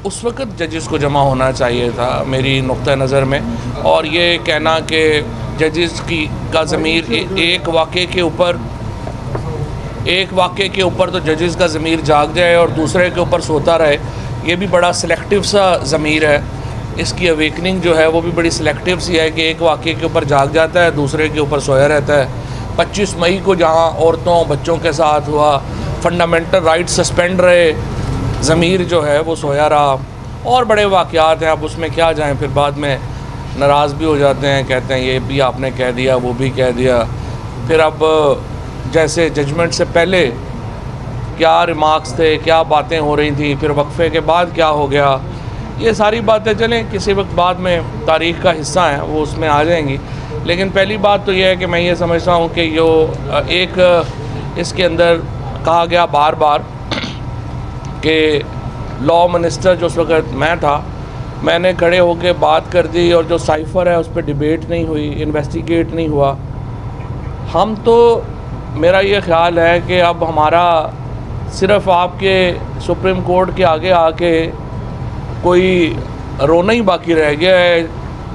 उस वक़्त जजेस को जमा होना चाहिए था मेरी नुक्ता नज़र में। और ये कहना कि जजेस का ज़मीर एक वाक़े के ऊपर तो जजेस का ज़मीर जाग जाए और दूसरे के ऊपर सोता रहे, ये भी बड़ा सिलेक्टिव सा ज़मीर है। इसकी अवेकनिंग जो है वो भी बड़ी सिलेक्टिव सी है कि एक वाक़े के ऊपर जाग जाता है, दूसरे के ऊपर सोया रहता है। 25 मई को जहाँ औरतों बच्चों के साथ हुआ, फंडामेंटल राइट सस्पेंड रहे, ज़मीर जो है वो सोया रहा। और बड़े वाक़यात हैं, अब उसमें क्या जाएं, फिर बाद में नाराज़ भी हो जाते हैं, कहते हैं ये भी आपने कह दिया, वो भी कह दिया। फिर अब जैसे जजमेंट से पहले क्या रिमार्क्स थे, क्या बातें हो रही थी, फिर वक्फे के बाद क्या हो गया, ये सारी बातें चलें किसी वक्त बाद में तारीख़ का हिस्सा हैं, वो उसमें आ जाएंगी। लेकिन पहली बात तो यह है कि मैं ये समझता हूँ कि जो एक इसके अंदर कहा गया बार बार कि लॉ मिनिस्टर जो उस वक्त मैं था, मैंने खड़े होकर बात कर दी और जो साइफ़र है उस पर डिबेट नहीं हुई, इन्वेस्टिगेट नहीं हुआ। हम तो, मेरा ये ख़्याल है कि अब हमारा सिर्फ़ आपके सुप्रीम कोर्ट के आगे आके कोई रोना ही बाकी रह गया है।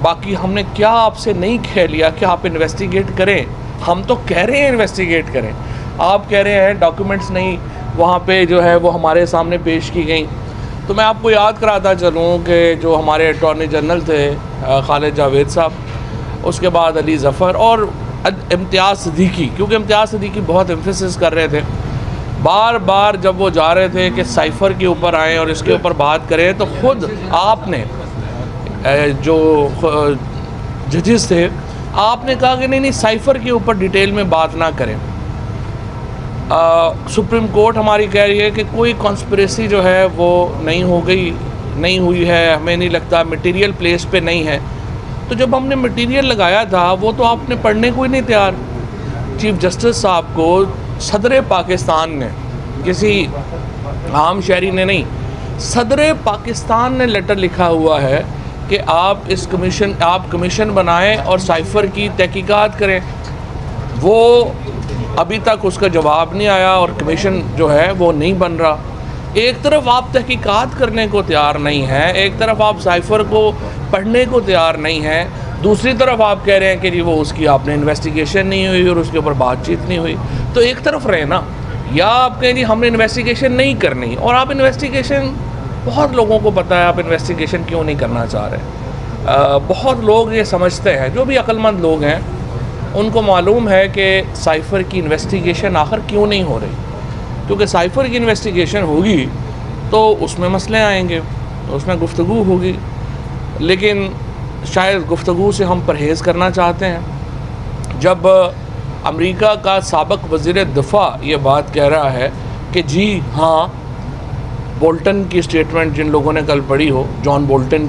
बाकी हमने क्या आपसे नहीं कह लिया कि आप इन्वेस्टिगेट करें, हम तो कह रहे हैं इन्वेस्टिगेट करें, आप कह रहे हैं डॉक्यूमेंट्स नहीं वहाँ पे जो है वो हमारे सामने पेश की गई। तो मैं आपको याद कराता चलूँ कि जो हमारे अटॉर्नी जनरल थे खालिद जावेद साहब, उसके बाद अली ज़फ़र और इम्तियाज़ सिद्दीकी, क्योंकि इम्तियाज़ सिद्दीकी बहुत एम्फेसिस कर रहे थे, बार बार जब वो जा रहे थे कि साइफ़र के ऊपर आएँ और इसके ऊपर बात करें, तो ख़ुद आपने जो जजेस थे आपने कहा कि नहीं साइफ़र के ऊपर डिटेल में बात ना करें। सुप्रीम कोर्ट हमारी कह रही है कि कोई कॉन्स्पिरेसी जो है वो नहीं हुई है, हमें नहीं लगता, मटेरियल प्लेस पे नहीं है। तो जब हमने मटेरियल लगाया था वो तो आपने पढ़ने को ही नहीं तैयार। चीफ जस्टिस साहब को सदर पाकिस्तान ने, किसी आम शहरी ने नहीं, सदर पाकिस्तान ने लेटर लिखा हुआ है कि आप कमीशन बनाएं और साइफ़र की तहकीकात करें। वो अभी तक उसका जवाब नहीं आया और कमीशन जो है वो नहीं बन रहा। एक तरफ आप तहकीकात करने को तैयार नहीं हैं, एक तरफ आप साइफ़र को पढ़ने को तैयार नहीं हैं, दूसरी तरफ आप कह रहे हैं कि जी वो उसकी आपने इन्वेस्टिगेशन नहीं हुई और उसके ऊपर बातचीत नहीं हुई। तो एक तरफ रहे ना, या आप कहें जी हमने इन्वेस्टिगेशन नहीं करनी, और आप इन्वेस्टिगेशन, बहुत लोगों को पता है आप इन्वेस्टिगेशन क्यों नहीं करना चाह रहे। बहुत लोग ये समझते हैं, जो भी अक्लमंद लोग हैं उनको मालूम है कि साइफ़र की इन्वेस्टिगेशन आखिर क्यों नहीं हो रही, क्योंकि साइफ़र की इन्वेस्टिगेशन होगी तो उसमें मसले आएंगे, उसमें गुफ्तगू होगी, लेकिन शायद गुफ्तगू से हम परहेज़ करना चाहते हैं। जब अमेरिका का साबिक़ वज़ीर दिफ़ा ये बात कह रहा है कि जी हाँ, बोल्टन की स्टेटमेंट जिन लोगों ने कल पढ़ी हो, जॉन बोल्टन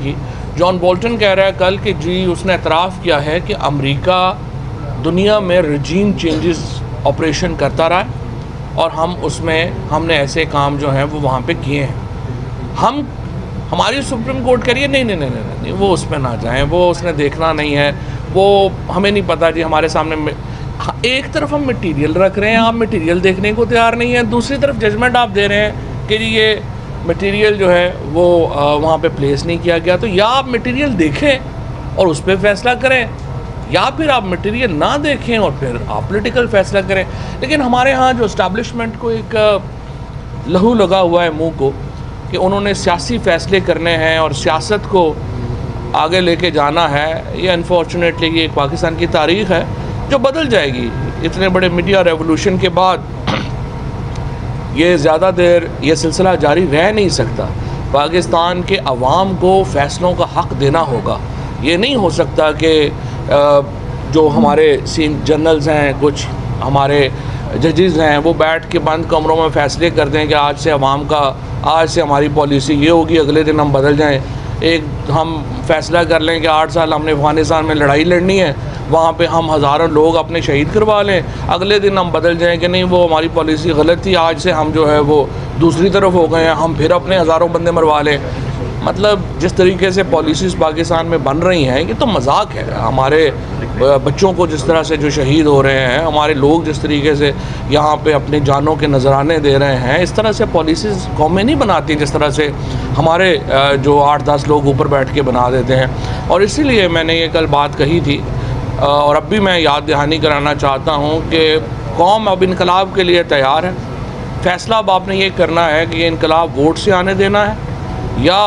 कह रहा है कल कि जी उसने एतराफ़ किया है कि अमेरिका दुनिया में रजीम चेंजेस ऑपरेशन करता रहा है और हमने ऐसे काम जो हैं वो वहाँ पे किए हैं। हमारी सुप्रीम कोर्ट कह रही है नहीं वो उसमें ना जाएं, वो उसने देखना नहीं है, वो हमें नहीं पता जी, हमारे सामने एक तरफ हम मटेरियल रख रहे हैं, आप मटेरियल देखने को तैयार नहीं है, दूसरी तरफ जजमेंट आप दे रहे हैं कि जी ये मटेरियल जो है वो वहाँ पे प्लेस नहीं किया गया। तो या आप मटेरियल देखें और उस पर फैसला करें, या फिर आप मटेरियल ना देखें और फिर आप पॉलिटिकल फैसला करें। लेकिन हमारे यहाँ जो इस्टेब्लिशमेंट को एक लहू लगा हुआ है मुंह को कि उन्होंने सियासी फ़ैसले करने हैं और सियासत को आगे लेके जाना है, ये अनफॉर्चुनेटली ये एक पाकिस्तान की तारीख़ है जो बदल जाएगी। इतने बड़े मीडिया रेवोल्यूशन के बाद ये ज़्यादा देर ये सिलसिला जारी रह नहीं सकता। पाकिस्तान के अवाम को फ़ैसलों का हक़ देना होगा। ये नहीं हो सकता कि जो हमारे जनरल्स हैं, कुछ हमारे जजेस हैं, वो बैठ के बंद कमरों में फ़ैसले कर दें कि आज से हमारी पॉलिसी ये होगी, अगले दिन हम बदल जाएं। हम फ़ैसला कर लें कि 8 साल हमने अफ़गानिस्तान में लड़ाई लड़नी है, वहाँ पे हम हज़ारों लोग अपने शहीद करवा लें, अगले दिन हम बदल जाएं कि नहीं वो हमारी पॉलिसी गलत थी, आज से हम जो है वो दूसरी तरफ हो गए हैं, हम फिर अपने हज़ारों बंदे मरवा लें। मतलब जिस तरीके से पॉलिसीज़ पाकिस्तान में बन रही हैं, ये तो मजाक है। हमारे बच्चों को जिस तरह से जो शहीद हो रहे हैं, हमारे लोग जिस तरीके से यहाँ पे अपने जानों के नजराने दे रहे हैं, इस तरह से पॉलिसीज़ कौमें नहीं बनाती जिस तरह से हमारे जो 8-10 लोग ऊपर बैठ के बना देते हैं। और इसीलिए मैंने ये कल बात कही थी और अब भी मैं याद दहानी कराना चाहता हूँ कि कौम अब इनकलाब के लिए तैयार है। फ़ैसला अब आपने ये करना है कि ये इनकलाब वोट से आने देना है या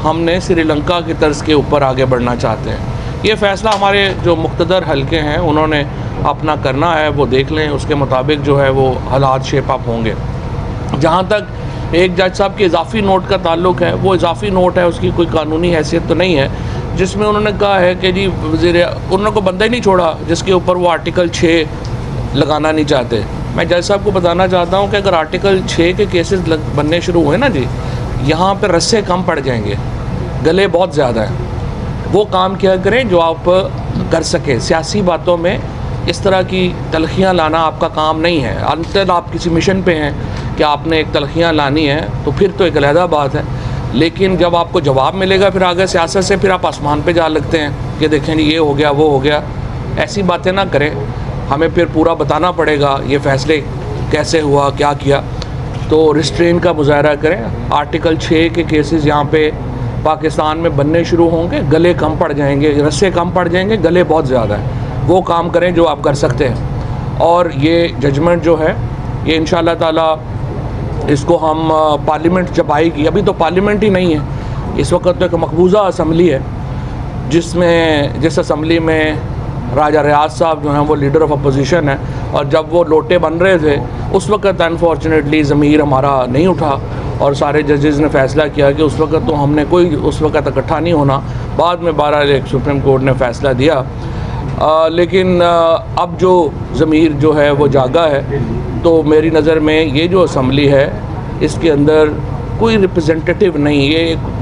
हमने श्रीलंका की तर्ज के ऊपर आगे बढ़ना चाहते हैं। ये फ़ैसला हमारे जो मुक़्तदर हलके हैं उन्होंने अपना करना है, वो देख लें, उसके मुताबिक जो है वो हालात शेप अप होंगे। जहाँ तक एक जज साहब के इजाफ़ी नोट का ताल्लुक़ है, वो इजाफ़ी नोट है, उसकी कोई कानूनी हैसियत तो नहीं है, जिसमें उन्होंने कहा है कि जी उन्होंने को बंदा ही नहीं छोड़ा जिसके ऊपर वो आर्टिकल 6 लगाना नहीं चाहते। मैं जज साहब को बताना चाहता हूँ कि अगर आर्टिकल 6 के केसेस बनने शुरू हुए ना जी, यहाँ पे रस्से कम पड़ जाएंगे, गले बहुत ज़्यादा हैं। वो काम किया करें जो आप कर सकें। सियासी बातों में इस तरह की तलखियाँ लाना आपका काम नहीं है। अंतर आप किसी मिशन पे हैं कि आपने एक तलखियाँ लानी है तो फिर तो एक अलहदा बात है, लेकिन जब आपको जवाब मिलेगा फिर आगे सियासत से फिर आप आसमान पे जा लगते हैं कि देखें ये हो गया वो हो गया। ऐसी बातें ना करें, हमें फिर पूरा बताना पड़ेगा ये फ़ैसले कैसे हुआ, क्या किया। तो रिस्ट्रेन का मुजाहरा करें। आर्टिकल 6 के केसेस यहाँ पे पाकिस्तान में बनने शुरू होंगे, गले कम पड़ जाएंगे, रस्से कम पड़ जाएंगे, गले बहुत ज़्यादा है। वो काम करें जो आप कर सकते हैं। और ये जजमेंट जो है ये इंशाअल्लाह ताला इसको हम पार्लियामेंट जब आएगी, अभी तो पार्लियामेंट ही नहीं है, इस वक्त तो एक मकबूजा असम्बली है जिस असम्बली में राजा रियाज साहब जो हैं वो लीडर ऑफ अपोजिशन है। और जब वो लोटे बन रहे थे उस वक्त अनफॉर्चुनेटली ज़मीर हमारा नहीं उठा और सारे जजेस ने फ़ैसला किया कि उस वक्त तो हमने कोई उस वक्त इकट्ठा नहीं होना। बाद में 12 सुप्रीम कोर्ट ने फ़ैसला दिया, लेकिन अब जो ज़मीर जो है वो जागा है। तो मेरी नज़र में ये जो असम्बली है इसके अंदर कोई रिप्रेजेंटेटिव नहीं,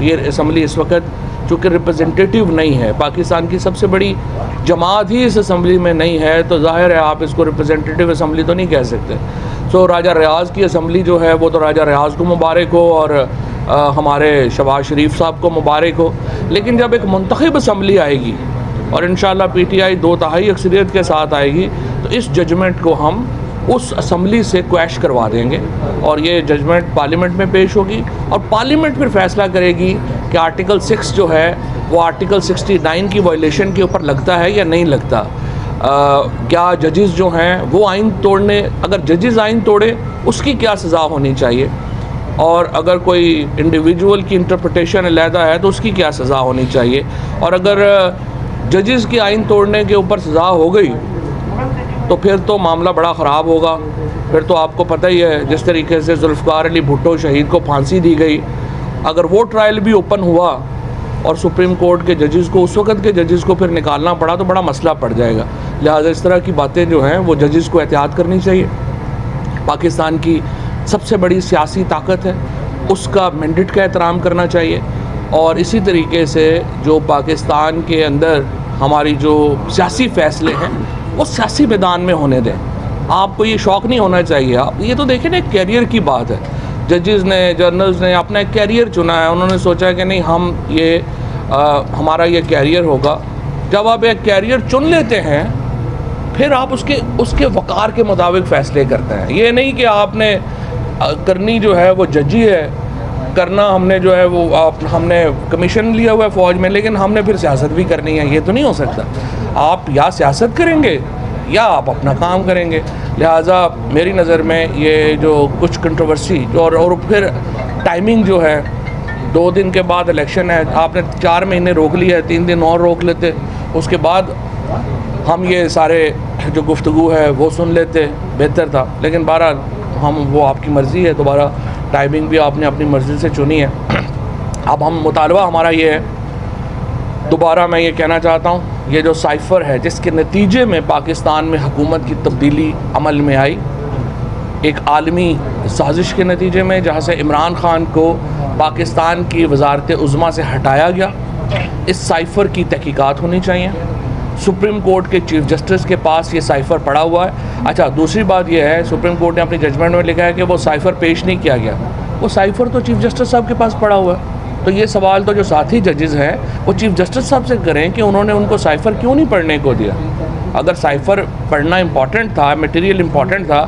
ये असम्बली इस वक्त चूँकि रिप्रेजेंटेटिव नहीं है, पाकिस्तान की सबसे बड़ी जमात ही इस असम्बली में नहीं है, तो ज़ाहिर है आप इसको रिप्रेजेंटेटिव असम्बली तो नहीं कह सकते। सो राजा रियाज की असम्बली जो है वो तो राजा रियाज को मुबारक हो और हमारे शहबाज शरीफ साहब को मुबारक हो। लेकिन जब एक मुंतखब असम्बली आएगी और इंशाअल्लाह PTI 2/3 अक्सरियत के साथ आएगी तो इस जजमेंट को हम उस असम्बली से क्वैश करवा देंगे और ये जजमेंट पार्लियामेंट में पेश होगी और पार्लियामेंट फिर फैसला करेगी कि आर्टिकल 6 जो है वो आर्टिकल 69 की वायलेशन के ऊपर लगता है या नहीं लगता। क्या जजेस जो हैं वो आइन तोड़ने, अगर जजेस आइन तोड़े उसकी क्या सज़ा होनी चाहिए, और अगर कोई इंडिविजुअल की इंटरप्रिटेशन अलहदा है तो उसकी क्या सज़ा होनी चाहिए। और अगर जजेस की आइन तोड़ने के ऊपर सज़ा हो गई तो फिर तो मामला बड़ा ख़राब होगा। फिर तो आपको पता ही है जिस तरीके से जुल्फ़िकार अली भुट्टो शहीद को फांसी दी गई, अगर वो ट्रायल भी ओपन हुआ और सुप्रीम कोर्ट के जजेस को, उस वक्त के जजेस को फिर निकालना पड़ा तो बड़ा मसला पड़ जाएगा। लिहाजा इस तरह की बातें जो हैं वो जजेस को एहतियात करनी चाहिए। पाकिस्तान की सबसे बड़ी सियासी ताकत है, उसका मैंडेट का एहतराम करना चाहिए। और इसी तरीके से जो पाकिस्तान के अंदर हमारी जो सियासी फ़ैसले हैं वो सियासी मैदान में होने दें। आपको ये शौक़ नहीं होना चाहिए। आप ये तो देखें ना, एक कैरियर की बात है। जजेस ने, जर्नल्स ने अपना एक कैरियर चुना है, उन्होंने सोचा कि नहीं हम ये हमारा ये कैरियर होगा। जब आप एक कैरियर चुन लेते हैं फिर आप उसके वक़ार के मुताबिक फ़ैसले करते हैं। ये नहीं कि आपने करनी जो है वो जजी है, करना हमने जो है वो हमने कमीशन लिया हुआ है फ़ौज में, लेकिन हमने फिर सियासत भी करनी है, ये तो नहीं हो सकता। आप या सियासत करेंगे या आप अपना काम करेंगे। लिहाजा मेरी नज़र में ये जो कुछ कंट्रोवर्सी और फिर टाइमिंग जो है, 2 दिन के बाद इलेक्शन है, आपने 4 महीने रोक लिया है, 3 दिन और रोक लेते, उसके बाद हम ये सारे जो गुफ्तगू है वो सुन लेते, बेहतर था। लेकिन बहरहाल हम वो आपकी मर्ज़ी है, दोबारा टाइमिंग भी आपने अपनी मर्ज़ी से चुनी है। अब हम मुतालबा हमारा ये है, दोबारा मैं ये कहना चाहता हूँ, ये जो साइफ़र है जिसके नतीजे में पाकिस्तान में हुकूमत की तब्दीली अमल में आई, एक आलमी साजिश के नतीजे में, जहाँ से इमरान ख़ान को पाकिस्तान की वज़ारत उज़्मा से हटाया गया, इस साइफ़र की तहकीकात होनी चाहिए। सुप्रीम कोर्ट के चीफ जस्टिस के पास ये साइफ़र पड़ा हुआ है। अच्छा, दूसरी बात यह है, सुप्रीम कोर्ट ने अपनी जजमेंट में लिखा है कि वो साइफ़र पेश नहीं किया गया। वो साइफ़र तो चीफ जस्टिस साहब के पास पड़ा हुआ है, तो ये सवाल तो जो साथी जजेस हैं वो चीफ़ जस्टिस साहब से करें कि उन्होंने उनको साइफ़र क्यों नहीं पढ़ने को दिया। अगर साइफ़र पढ़ना इम्पॉर्टेंट था, मटेरियल इम्पॉर्टेंट था,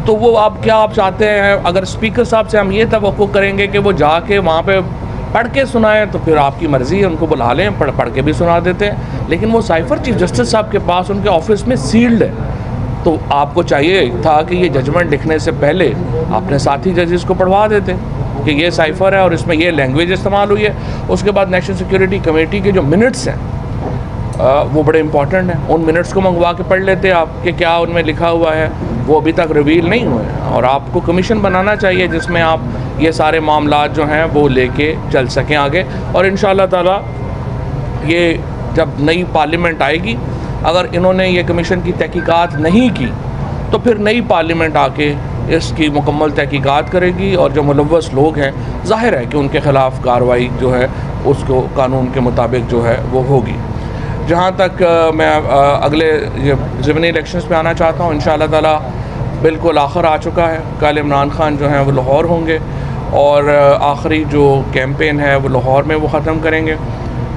तो वो आप चाहते हैं अगर स्पीकर साहब से हम ये तवक्को करेंगे कि वो जाके वहाँ पे पढ़ के सुनाएं, तो फिर आपकी मर्ज़ी है, उनको बुला लें, पढ़ के भी सुना देते हैं। लेकिन वो साइफ़र चीफ़ जस्टिस साहब के पास उनके ऑफिस में सील्ड है, तो आपको चाहिए था कि ये जजमेंट लिखने से पहले अपने साथी जजेस को पढ़वा देते कि ये साइफ़र है और इसमें ये लैंग्वेज इस्तेमाल हुई है। उसके बाद नेशनल सिक्योरिटी कमेटी के जो मिनट्स हैं वो बड़े इंपॉर्टेंट हैं, उन मिनट्स को मंगवा के पढ़ लेते आप कि क्या उनमें लिखा हुआ है। वो अभी तक रिवील नहीं हुए और आपको कमीशन बनाना चाहिए जिसमें आप ये सारे मामलात जो हैं वो लेके चल सकें आगे। और इंशाअल्लाह ताला ये जब नई पार्लियामेंट आएगी, अगर इन्होंने ये कमीशन की तहकीकात नहीं की तो फिर नई पार्लियामेंट आके इसकी मुकम्मल तहकीकात करेगी और जो मुलव्वस लोग हैं ज़ाहिर है कि उनके ख़िलाफ़ कार्रवाई जो है उसको कानून के मुताबिक जो है वो होगी। जहाँ तक मैं अगले ज़िमनी इलेक्शंस पे आना चाहता हूँ, इंशाअल्लाह ताला बिल्कुल आखिर आ चुका है। कल इमरान खान जो हैं वो लाहौर होंगे और आखिरी जो कैंपेन है वो लाहौर में वो ख़त्म करेंगे।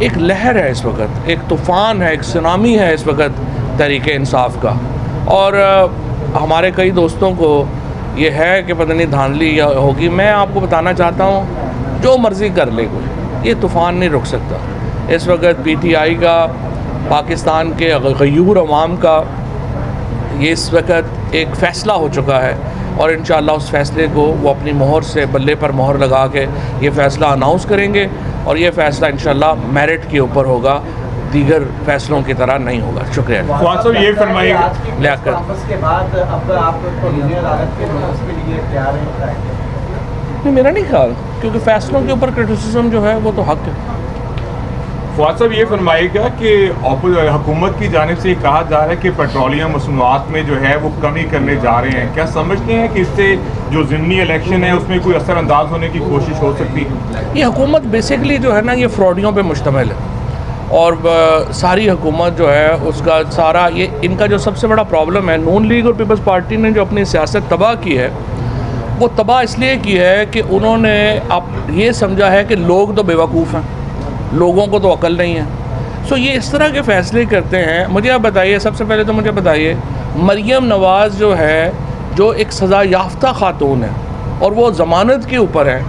एक लहर है इस वक्त, एक तूफ़ान है, एक सुनामी है इस वक्त तहरीक इंसाफ का, और हमारे कई दोस्तों को ये है कि पता नहीं धांधली होगी। मैं आपको बताना चाहता हूँ जो मर्ज़ी कर ले कोई, ये तूफ़ान नहीं रुक सकता। इस वक्त PTI का, पाकिस्तान के गयूर अवाम का ये इस वक्त एक फ़ैसला हो चुका है और इंशाअल्लाह उस फ़ैसले को वो अपनी मोहर से बल्ले पर मोहर लगा के ये फ़ैसला अनाउंस करेंगे और ये फ़ैसला इंशाअल्लाह मेरिट के ऊपर होगा, दीगर फ़ैसलों की तरह नहीं होगा। शुक्रिया। ख्वाजा साहब ये फरमाइएगा के बाद अब आप अदालत के नोटिस के लिए तैयार हैं? नहीं, मेरा नहीं ख्याल, क्योंकि फ़ैसलों के ऊपर क्रिटिसिज्म जो है वो तो हक है। ख्वाजा साहब ये फरमाइएगा कि हुकूमत की जानिब से कहा जा रहा है कि पेट्रोलियम मसनूआत में जो है वो कमी करने जा रहे हैं, क्या समझते हैं कि इससे जो ज़िमनी इलेक्शन है उसमें कोई असरअंदाज होने की कोशिश हो सकती है? ये हुकूमत बेसिकली जो है ना ये फ्रॉडियों पे मुश्तमिल है और सारी हुकूमत जो है उसका सारा ये इनका जो सबसे बड़ा प्रॉब्लम है, नून लीग और पीपल्स पार्टी ने जो अपनी सियासत तबाह की है वो तबाह इसलिए की है कि उन्होंने अब ये समझा है कि लोग तो बेवकूफ़ हैं, लोगों को तो अकल नहीं है। सो ये इस तरह के फ़ैसले करते हैं। मुझे आप बताइए, सबसे पहले तो मुझे बताइए, मरियम नवाज़ जो है, जो एक सज़ा याफ्ता ख़ातून है और वो ज़मानत के ऊपर है,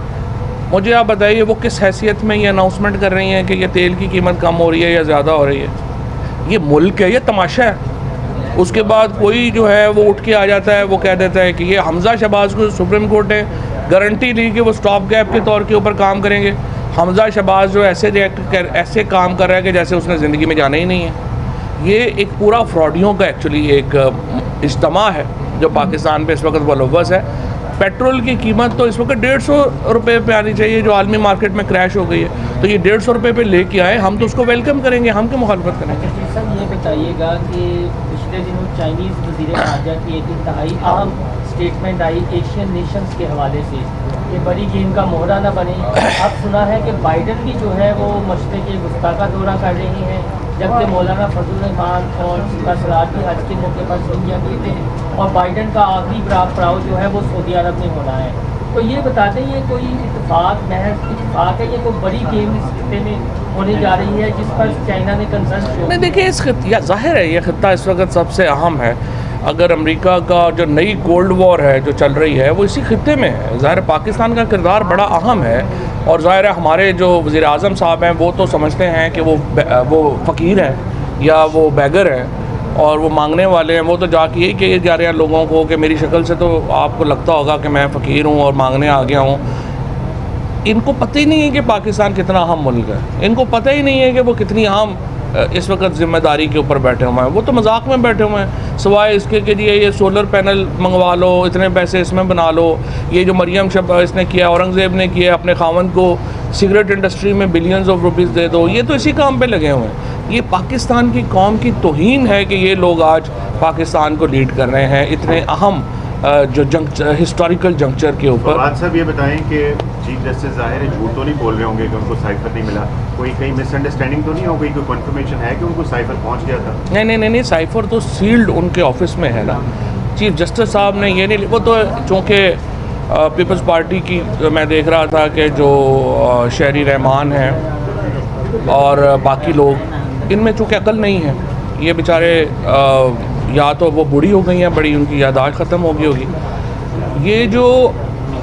मुझे आप बताइए वो किस हैसियत में ये अनाउंसमेंट कर रही हैं कि ये तेल की कीमत कम हो रही है या ज़्यादा हो रही है। ये मुल्क है, ये तमाशा है। उसके बाद कोई जो है वो उठ के आ जाता है, वो कह देता है कि ये हमज़ा शहबाज को सुप्रीम कोर्ट ने गारंटी ली कि वो स्टॉप गैप के तौर के ऊपर काम करेंगे। हमज़ा शहबाज जो ऐसे काम कर रहा है कि जैसे उसने ज़िंदगी में जाना ही नहीं है। ये एक पूरा फ्रॉडियों का एक्चुअली एक इज्तिमा है जो पाकिस्तान पे इस वक्त मुलव्वस है। पेट्रोल की कीमत तो इस वक्त 150 रुपये पे आनी चाहिए जो आलमी मार्केट में क्रैश हो गई है, तो ये 150 रुपये पे लेके आए, हम तो उसको वेलकम करेंगे, हम क्यों मुखालफत करेंगे। सर ये बताइएगा कि पिछले दिनों चाइनीज़ वज़ीर ख़ारजा की एक इंतहाई अहम स्टेटमेंट आई एशियन नेशंस के हवाले से कि बड़ी गेम का मोहरा न बने। अब सुना है कि बाइडन भी जो है वो मशरक़ वस्ता का दौरा कर रही हैं, जबकि मौलाना फजल रहमान और सरार की हज के मौके पर सऊदीया गए थे और बाइडन का आखिरी पड़ाव जो है वो सऊदी अरब में होना है। तो ये बताते हैं ये कोई महज इत्तेफाक है, ये कोई बड़ी गेम इस खित्ते में होने जा रही है जिस पर चाइना ने कंसर्न शो? नहीं, देखिए इस खित्ता ज़ाहिर है ये खित्ता इस वक्त सबसे अहम है। अगर अमेरिका का जो नई कोल्ड वॉर है जो चल रही है वो इसी खित्ते में है। ज़ाहिर पाकिस्तान का किरदार बड़ा अहम है और ज़ाहिर है हमारे जो वज़ीर आज़म साहब हैं वो तो समझते हैं कि वो फ़कीर हैं या वो बैगर हैं और वो मांगने वाले हैं। वो तो जाके यही कहे जा रहे हैं लोगों को कि मेरी शक्ल से तो आपको लगता होगा कि मैं फ़कीर हूँ और मांगने आ गया हूँ। इनको पता ही नहीं है कि पाकिस्तान कितना अहम मुल्क है, इनको पता ही नहीं है कि वो कितनी अहम इस वक्त ज़िम्मेदारी के ऊपर बैठे हुए हैं। वो तो मजाक में बैठे हुए हैं, सिवाय इसके कि ये सोलर पैनल मंगवा लो, इतने पैसे इसमें बना लो। ये जो मरियम इसने किया, औरंगज़ेब ने किया, अपने खावंद को सिगरेट इंडस्ट्री में बिलियंस ऑफ रुपीज़ दे दो, ये तो इसी काम पे लगे हुए हैं। ये पाकिस्तान की कौम की तौहीन है कि ये लोग आज पाकिस्तान को लीड कर रहे हैं इतने अहम जो हिस्टोरिकल जंक्चर के ऊपर। बात साहब ये बताएं कि चीफ जस्टिस ज़ाहिर है झूठ तो नहीं बोल रहे होंगे कि उनको साइफर नहीं मिला, कोई कहीं मिसअंडरस्टैंडिंग तो नहीं हो गई, कोई कन्फर्मेशन है कि उनको साइफर पहुंच गया था? नहीं, साइफर तो सील्ड उनके ऑफिस में है ना। चीफ जस्टिस साहब ने ये नहीं, वो तो चूँकि पीपल्स पार्टी की मैं देख रहा था कि जो शहरी रहमान हैं और बाकी लोग, इनमें चूँकि अकल नहीं है, ये बेचारे या तो वो बूढ़ी हो गई हैं, बड़ी उनकी याददाश्त ख़त्म हो गई होगी। ये जो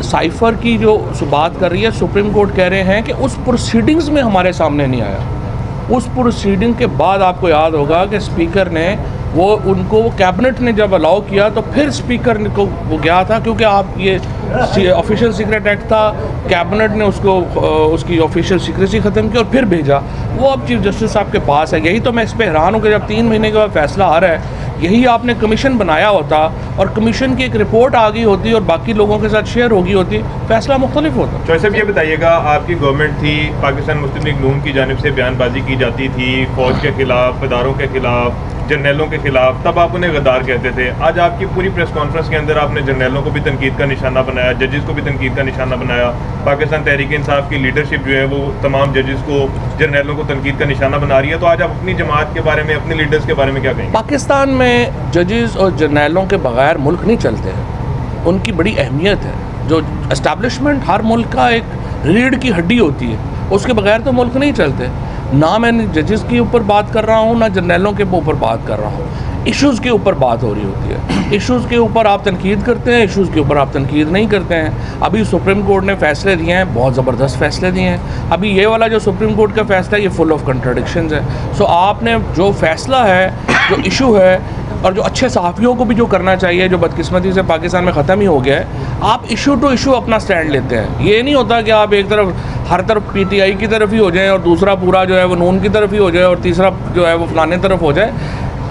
साइफ़र की जो बात कर रही है, सुप्रीम कोर्ट कह रहे हैं कि उस प्रोसीडिंग्स में हमारे सामने नहीं आया। उस प्रोसीडिंग के बाद आपको याद होगा कि स्पीकर ने वो उनको कैबिनेट ने जब अलाउ किया तो फिर स्पीकर को वो गया था, क्योंकि आप ये ऑफिशियल सीक्रेट एक्ट था, कैबिनेट ने उसको उसकी ऑफिशियल सीक्रेसी ख़त्म की और फिर भेजा। वो अब चीफ जस्टिस साहब के पास है। यही तो मैं इस पर हैरान हूँ कि जब 3 महीने के बाद फैसला आ रहा है, यही आपने कमीशन बनाया होता और कमीशन की एक रिपोर्ट आ गई होती और बाकी लोगों के साथ शेयर हो गई होती, फैसला मुख्तलिफ होता। तो ऐसे भी ये बताइएगा, आपकी गवर्नमेंट थी, पाकिस्तान मुस्लिम लीग नून की जानिब से बयानबाजी की जाती थी फौज के खिलाफ, इदारों के खिलाफ, जर्नैलों के खिलाफ, तब आप उन्हें गद्दार कहते थे। आज आपकी पूरी प्रेस कॉन्फ्रेंस के अंदर आपने जर्नैलों को भी तनकीद का निशाना बनाया, जजेस को भी तनकीद का निशाना बनाया। पाकिस्तान तहरीक इंसाफ की लीडरशिप जो है वो तमाम जजेस को, जर्नैलों को तनकीद का निशाना बना रही है। तो आज आप अपनी जमात के बारे में, अपने लीडर्स के बारे में क्या कहेंगे? पाकिस्तान में जजेस और जर्नैलों के बगैर मुल्क नहीं चलते हैं, उनकी बड़ी अहमियत है। जो एस्टैब्लिशमेंट हर मुल्क का एक रीढ़ की हड्डी होती है, उसके बगैर तो मुल्क नहीं चलते। ना मैं जजेस के ऊपर बात कर रहा हूँ, ना जर्नैलों के ऊपर बात कर रहा हूँ, इश्यूज़ के ऊपर बात हो रही होती है। इश्यूज़ के ऊपर आप तनकीद करते हैं, इश्यूज़ के ऊपर आप तनकीद नहीं करते हैं। अभी सुप्रीम कोर्ट ने फ़ैसले दिए हैं, बहुत ज़बरदस्त फ़ैसले दिए हैं। अभी ये वाला जो सुप्रीम कोर्ट का फ़ैसला है, ये फुल ऑफ कंट्राडिक्शंस है। सो आपने जो फ़ैसला है, जो इशू है, और जो अच्छे सहाफ़ियों को भी जो करना चाहिए, जो बदकिस्मती से पाकिस्तान में ख़त्म ही हो गया है, आप इशू टू इशू अपना स्टैंड लेते हैं। ये नहीं होता कि आप एक तरफ हर तरफ पीटीआई की तरफ ही हो जाएं और दूसरा पूरा जो है वो नून की तरफ ही हो जाए और तीसरा जो है वो फलाने तरफ हो जाए।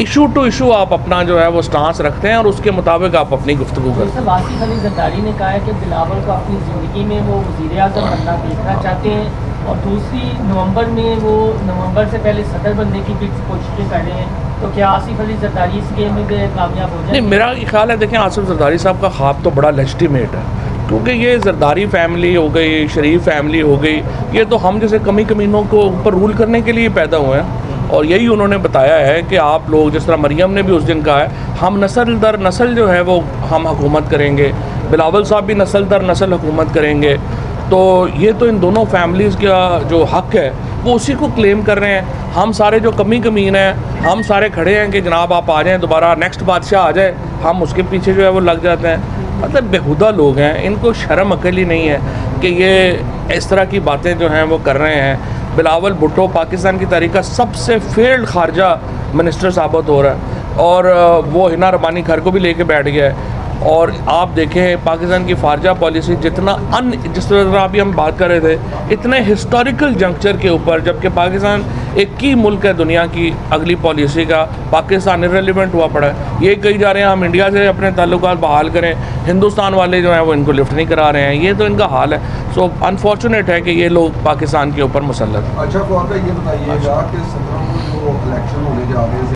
इशू टू इशू आप अपना जो है वो स्टांस रखते हैं और उसके मुताबिक आप अपनी गुफ्तगू करते हैं। आसिफ अली जरदारी ने कहा है कि बिलावल को अपनी ज़िंदगी में वो वज़ीर-ए-आज़म बनना देखना चाहते हैं और दूसरी नवंबर में वो नवंबर से पहले सदर बनने की भी कोशिशें कर रहे हैं। तो क्या आसिफ अली जरदारी इस गेम में कामयाब हो जाए? नहीं, मेरा ख्याल है, देखें, आसिफ जरदारी साहब का ख्वाब तो बड़ा लेजिटिमेट है, क्योंकि ये जरदारी फैमिली हो गई, शरीफ फैमिली हो गई, ये तो हम जैसे कमी कमीनों को ऊपर रूल करने के लिए पैदा हुए हैं। और यही उन्होंने बताया है कि आप लोग, जिस तरह मरियम ने भी उस दिन कहा है, हम नस्ल दर नस्ल जो है वो हम हुकूमत करेंगे, बिलावल साहब भी नस्ल दर नस्ल हुकूमत करेंगे। तो ये तो इन दोनों फैमिलीज़ का जो हक़ है वो उसी को क्लेम कर रहे हैं। हम सारे जो कमी कमीन हैं, हम सारे खड़े हैं कि जनाब आप आ जाएँ, दोबारा नेक्स्ट बादशाह आ जाए, हम उसके पीछे जो है वो लग जाते हैं। मतलब बेहुदा लोग हैं, इनको शर्म अकल ही नहीं है कि ये इस तरह की बातें जो हैं वो कर रहे हैं। बिलावल भुट्टो पाकिस्तान की तारीख़ का सबसे फेल्ड खारजा मिनिस्टर साबित हो रहा है और वो हिना रबानी घर को भी लेके बैठ गया है। और आप देखें पाकिस्तान की ख़ारजा पॉलिसी जितना जिस तरह अभी हम बात कर रहे थे, इतने हिस्टोरिकल जंक्चर के ऊपर, जबकि पाकिस्तान एक ही मुल्क है दुनिया की अगली पॉलिसी का, पाकिस्तान इररिलेवेंट हुआ पड़ा है। ये कही जा रहे हैं हम इंडिया से अपने ताल्लुकात बहाल करें, हिंदुस्तान वाले जो हैं वो इनको लिफ्ट नहीं करा रहे हैं। ये तो इनका हाल है। सो अनफॉर्चुनेट है कि ये लोग पाकिस्तान के ऊपर मुसल्लत। अच्छा, तो आप ये बताइएगा कि 17 को जो इलेक्शन होने जा रहे हैं